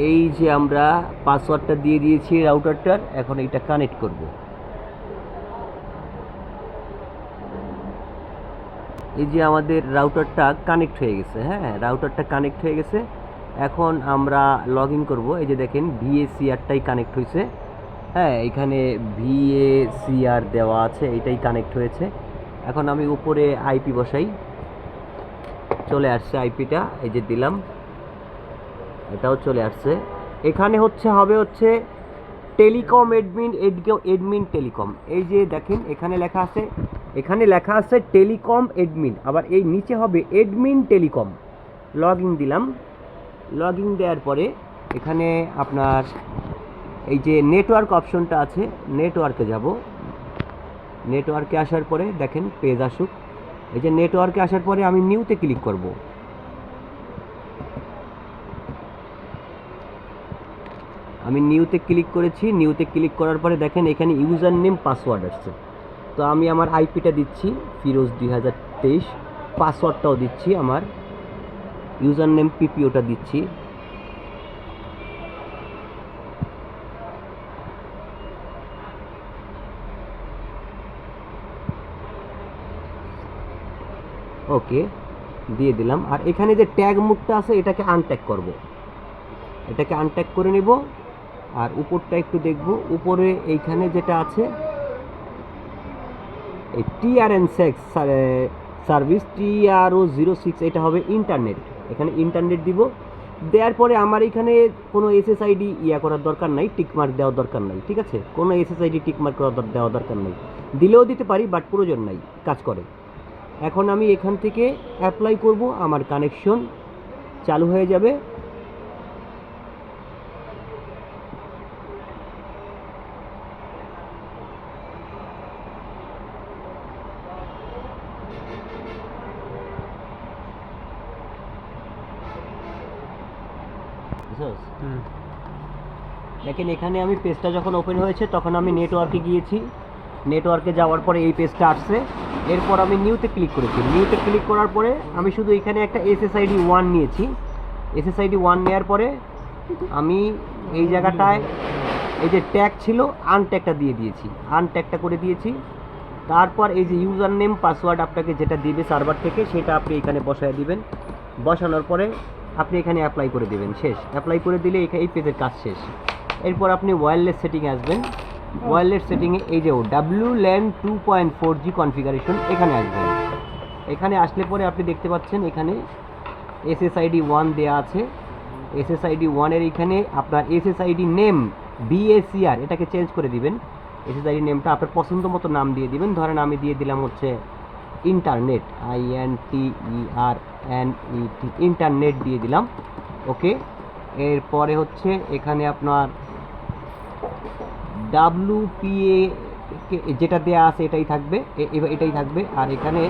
এই যে আমরা পাসওয়ার্ডটা দিয়ে দিয়েছি রাউটারটার, এখন এটা কানেক্ট করব। এই যে আমাদের রাউটারটা কানেক্ট হয়ে গেছে। হ্যাঁ, রাউটারটা কানেক্ট হয়ে গেছে। এখন আমরা লগ ইন করবো। এই যে দেখেন ভিএসিআরটাই কানেক্ট হয়েছে। হ্যাঁ, এখানে ভিএসিআর দেওয়া আছে, এটাই কানেক্ট হয়েছে। এখন আমি উপরে আইপি বসাই, চলে আসছে আইপিটা, এই যে দিলাম, এটাও চলে আসছে। এখানে হবে টেলিকম এডমিন টেলিকম। এই যে দেখেন এখানে লেখা আছে টেলিকম এডমিন, আবার এই নিচে হবে এডমিন টেলিকম। লগ ইন দিলাম। লগ ইন দেওয়ার পরে এখানে আপনার এই যে নেটওয়ার্ক অপশনটা আছে, নেটওয়ার্কে যাব। নেটওয়ার্কে আসার পরে দেখেন পেজ আসুক। এই যে নেটওয়ার্কে আসার পরে আমি নিউতে ক্লিক করব। আমি নিউতে ক্লিক করেছি। নিউতে ক্লিক করার পরে দেখেন এখানে ইউজার নেম পাসওয়ার্ড আসছে। তো আমি আমার আইপিটা দিচ্ছি ফিরোজ 2023, পাসওয়ার্ডটাও দিচ্ছি, আমার ইউজার নেম পিপিওটা দিচ্ছি। ওকে দিয়ে দিলাম। আর এখানে যে ট্যাগ মুডটা আছে এটাকে আনট্যাগ করব, এটাকে আনট্যাগ করে নেব। আর উপরটা একটু দেখব, উপরে এইখানে যেটা আছে এই টিআরএন সার্ভিস TRO06, এটা হবে ইন্টারনেট। এখানে ইন্টারনেট দিব। দেওয়ার পরে আমার এখানে কোনো SSID করার দরকার নাই, টিকমার্ক দেওয়ার দরকার নাই। ঠিক আছে, কোনো SSID টিকমার্ক দেওয়ার দরকার নাই, দিলেও দিতে পারি বাট প্রয়োজন নাই, কাজ করে। এখন আমি এখান থেকে অ্যাপ্লাই করব, আমার কানেকশন চালু হয়ে যাবে। দেখেন এখানে আমি পেজটা যখন ওপেন হয়েছে তখন আমি নেটওয়ার্কে গিয়েছি। নেটওয়ার্কে যাওয়ার পরে এই পেজটা আসছে। এরপর আমি নিউতে ক্লিক করেছি। নিউতে ক্লিক করার পরে আমি শুধু এখানে একটা SSID 1 নিয়েছি। SSID 1 নেওয়ার পরে আমি এই জায়গাটায় এই যে ট্যাগ ছিল আনট্যাগটা দিয়ে দিয়েছি, আনট্যাগটা করে দিয়েছি। তারপর এই যে ইউজার নেম পাসওয়ার্ড আপনাকে যেটা দিবে সার্ভার থেকে সেটা আপনি এখানে বসায় দিবেন। বসানোর পরে আপনি এখানে অ্যাপ্লাই করে দেবেন, শেষ। অ্যাপ্লাই করে দিলে এই পেজের কাজ শেষ। এরপর আপনি ওয়্যারলেস সেটিংয়ে আসবেন। ওয়্যারলেস সেটিংয়ে এই যে WLAN 2.4G কনফিগারেশন, এখানে আসবেন। এখানে আসলে পরে আপনি দেখতে পাচ্ছেন এখানে SSID 1 দেওয়া আছে। SSID 1 এর এখানে আপনার SSID নেম BACR, এটাকে চেঞ্জ করে দিবেন। SSID নেমটা আপনার পছন্দ মতো নাম দিয়ে দিবেন। ধরেন আমি দিয়ে দিলাম ইন্টারনেট, INTERNET, ইন্টারনেট দিয়ে দিলাম। ওকে। এরপরে এখানে আপনার WPA যেটা দেওয়া আছে এটাই থাকবে, এটাই থাকবে। আর এখানে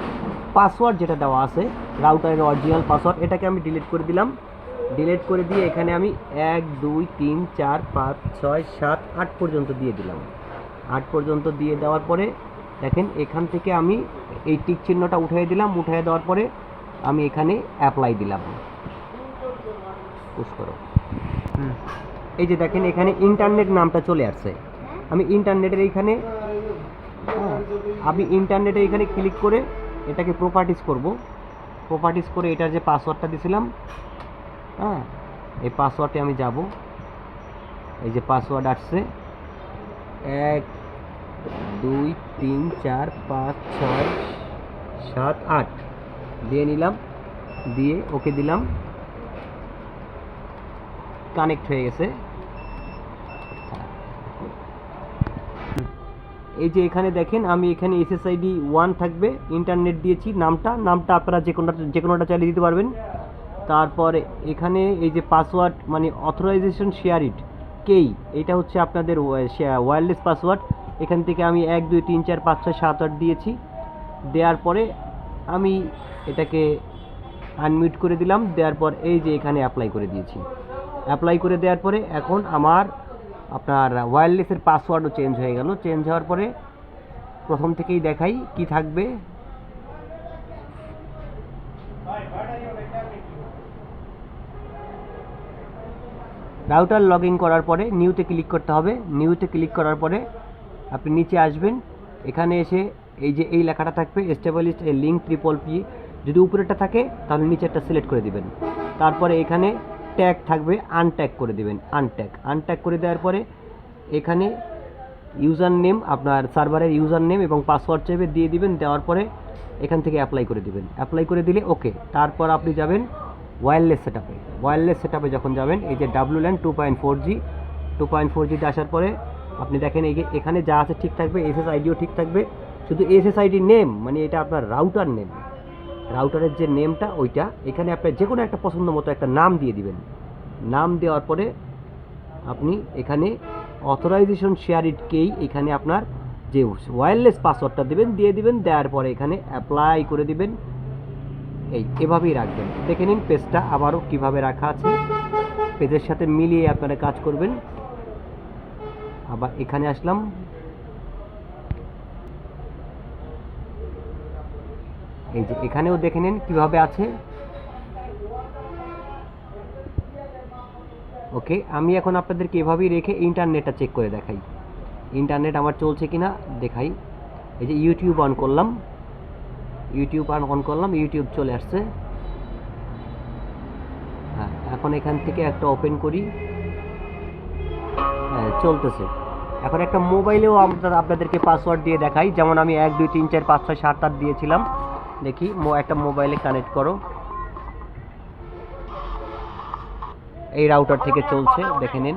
পাসওয়ার্ড যেটা দেওয়া আছে রাউটারের অরিজিনাল পাসওয়ার্ড, এটাকে আমি ডিলিট করে দিলাম। ডিলিট করে দিয়ে এখানে আমি 1 2 3 4 5 6 7 8 পর্যন্ত দিয়ে দিলাম। 8 পর্যন্ত দিয়ে দেওয়ার পরে দেখেন এখান থেকে আমি এই টিক চিহ্নটা উঠিয়ে দিলাম। উঠিয়ে দেওয়ার পরে আমি এখানে অ্যাপ্লাই দিলাম। পুশ করো। এই যে দেখেন এখানে ইন্টারনেট নামটা চলে আসছে। আমি ইন্টারনেটের এখানে ক্লিক করে এটাকে প্রপার্টিস করব। প্রপার্টিস করে এটার যে পাসওয়ার্ডটা দিয়েছিলাম, হ্যাঁ, এই পাসওয়ার্ডে আমি যাব। এই যে পাসওয়ার্ড আসছে 1 2 3 4 5 6 7 8 দিয়ে নিলাম। দিয়ে ওকে দিলাম। কানেক্ট হয়ে গেছে। এই যে এখানে দেখেন আমি এখানে SSID 1 থাকবে, ইন্টারনেট দিয়েছি, নামটা আপনারা যে কোনোটা চালিয়ে দিতে পারবেন। তারপরে এখানে এই যে পাসওয়ার্ড মানে অথরাইজেশন শেয়ার ইট কেই, এটা আপনাদের ওয়্যারলেস পাসওয়ার্ড। এখান থেকে আমি 1 2 3 4 5 6 7 8 দিয়েছি। দেওয়ার পরে আমি এটাকে আনমিউট করে দিলাম। দেওয়ার পর এই যে এখানে অ্যাপ্লাই করে দিয়েছি। অ্যাপ্লাই করে দেওয়ার পরে এখন আমার আপনার ওয়্যারলেসের পাসওয়ার্ডও চেঞ্জ হয়ে গেল। চেঞ্জ হওয়ার পরে প্রথম থেকেই দেখাই কি থাকবে। রাউটার লগ ইন করার পরে নিউতে ক্লিক করতে হবে। নিউতে ক্লিক করার পরে আপনি নিচে আসবেন, এখানে এসে এই যে এই লেখাটা থাকবে এস্টাবলিশড এ লিঙ্ক ট্রিপল পি, যদি উপরেরটা থাকে তাহলে নিচেরটা সিলেক্ট করে দিবেন। তারপরে এখানে ট্যাগ থাকবে, আনট্যাগ করে দিবেন। আনট্যাগ করে দেওয়ার পরে এখানে ইউজার নেম, আপনার সার্ভারের ইউজার নেম এবং পাসওয়ার্ড চাইবে, দিয়ে দিবেন। দেওয়ার পরে এখান থেকে অ্যাপ্লাই করে দিবেন। অ্যাপ্লাই করে দিলে ওকে। তারপর আপনি যাবেন ওয়্যারলেস সেটআপে। ওয়্যারলেস সেটআপে যখন যাবেন, এই যে WLAN 2.4G আসার পরে আপনি দেখেন এই যে এখানে যা আছে ঠিক থাকবে, SSIDও ঠিক থাকবে, শুধু SSID নেম মানে এটা আপনার রাউটার নেম, রাউটারের যে নেমটা ওইটা এখানে আপনার যে কোনো একটা পছন্দ মতো একটা নাম দিয়ে দিবেন। নাম দেওয়ার পরে আপনি এখানে অথরাইজেশন শেয়ার ইট কেই এখানে আপনার যে ওয়্যারলেস পাসওয়ার্ডটা দেবেন দিয়ে দিবেন। দেওয়ার পরে এখানে অ্যাপ্লাই করে দিবেন। এভাবেই রাখবেন। দেখে নিন পেজটা আবারও কিভাবে রাখা আছে, পেজের সাথে মিলিয়ে আপনারা কাজ করবেন। আবার এখানে আসলাম, এই যে এখানেও দেখে নিন কিভাবে আছে। ওকে, আমি এখন আপনাদেরকে এভাবেই রেখে ইন্টারনেটটা চেক করে দেখাই, ইন্টারনেট আমার চলছে কিনা দেখাই। এই যে ইউটিউব অন করলাম, ইউটিউব চলে আসছে। হ্যাঁ, এখন এখান থেকে একটা ওপেন করি। হ্যাঁ, চলতেছে। এখন একটা মোবাইলেও আপনাদেরকে পাসওয়ার্ড দিয়ে দেখাই, যেমন আমি 1 2 3 4 5 6 7 8 দিয়েছিলাম। দেখি একটা মোবাইলে কানেক্ট করো, এই রাউটার থেকে চলছে, দেখে নিন।